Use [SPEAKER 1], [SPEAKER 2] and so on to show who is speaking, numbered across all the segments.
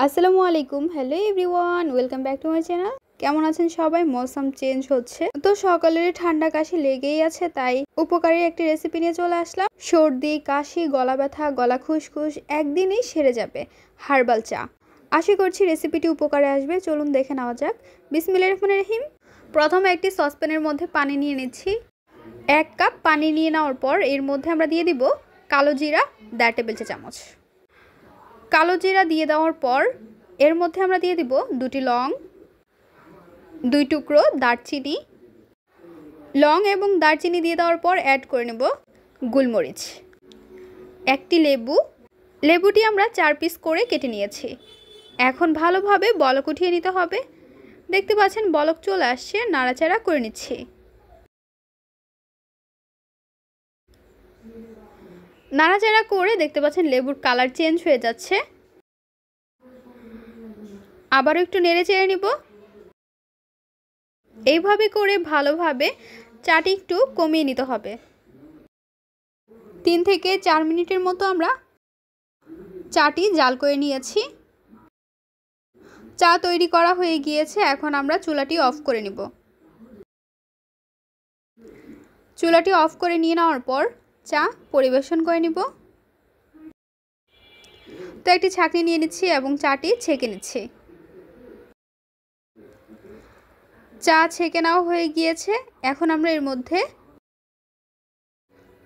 [SPEAKER 1] আসসালামু আলাইকুম। Hello everyone, welcome back to my channel. কেমন আছেন সবাই? মৌসুম চেঞ্জ হচ্ছে তো সকালের ঠান্ডা কাশি লেগেই আছে, তাই উপকারী একটি রেসিপি নিয়ে চলে আসলাম। সর্দি কাশি গলা ব্যথা গলা খুশখুশ একদিনেই সেরে যাবে হার্বাল চা। আশা করছি রেসিপিটি উপকারে আসবে। চলুন দেখে নেওয়া যাক। বিসমিল্লাহির রহমানির রহিম। প্রথমে একটি সসপ্যানের মধ্যে পানি নিয়ে নিচ্ছি। 1 কাপ পানি নিয়ে নেওয়ার পর এর মধ্যে আমরা দিয়ে দিব কালো জিরা 1.5 টেবিল চামচ। কালো জিরা দিয়ে দেওয়ার পর এর মধ্যে আমরা দিয়ে দিব 2টি লং, 2 টুকরো দারচিনি। লং এবং দারচিনি দিয়ে দেওয়ার পর অ্যাড করে নেব গোলমরিচ, 1টি লেবু। লেবুটি আমরা 4 পিস করে কেটে নিয়েছি। এখন ভালোভাবে বলক উঠিয়ে নিতে হবে। দেখতে পাচ্ছেন বলক চলে আসছে, নাড়াচাড়া করে নিচ্ছি। নাড়াচাড়া করে দেখতে পাচ্ছেন লেবুর কালার চেঞ্জ হয়ে যাচ্ছে। আবারও একটু নেড়ে চেড়ে নিব। এইভাবে করে ভালোভাবে চাটি একটু কমিয়ে নিতে হবে। 3 থেকে 4 মিনিটের মতো আমরা চাটি জাল করে নিয়েছি। চা তৈরি করা হয়ে গিয়েছে। এখন আমরা চুলাটি অফ করে নিব। চুলাটি অফ করে নিয়ে নেওয়ার পর চা পরিবেশন করে নিব। তো একটি ছাঁকনি নিয়ে নিচ্ছি এবং চাটি ছেঁকে নিচ্ছি। চা ছেঁকে নেওয়া হয়ে গিয়েছে। এখন আমরা এর মধ্যে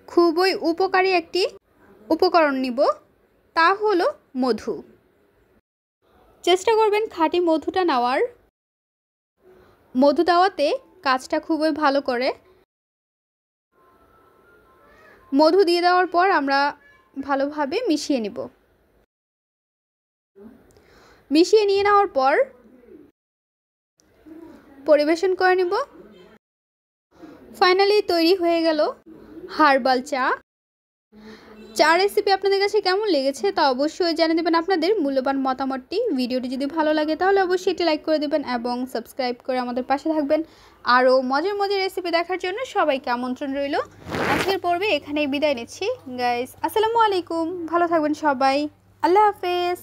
[SPEAKER 1] খুবই উপকারী একটি উপকরণ নিব, তা হলো মধু। চেষ্টা করবেন খাঁটি মধুটা নেওয়ার। মধু দেওয়াতে কাজটা খুবই ভালো করে। মধু দিয়ে দেওয়ার পর আমরা ভালোভাবে মিশিয়ে নিব। মিশিয়ে নিয়ে নেওয়ার পর পরিবেশন করে নিব। ফাইনালি তৈরি হয়ে গেল হার্বাল চা। চা রেসিপি আপনাদের কাছে কেমন লেগেছে তা অবশ্যই জানিয়ে দেবেন আপনাদের মূল্যবান মতামতটি। ভিডিওটি যদি ভালো লাগে তাহলে অবশ্যই এটি লাইক করে দেবেন এবং সাবস্ক্রাইব করে আমাদের পাশে থাকবেন। আরও মজার মজার রেসিপি দেখার জন্য সবাইকে আমন্ত্রণ রইল। আজকের পর্বে এখানেই বিদায় নিচ্ছি গাইস। আসসালামু আলাইকুম, ভালো থাকবেন সবাই। আল্লাহ হাফেজ।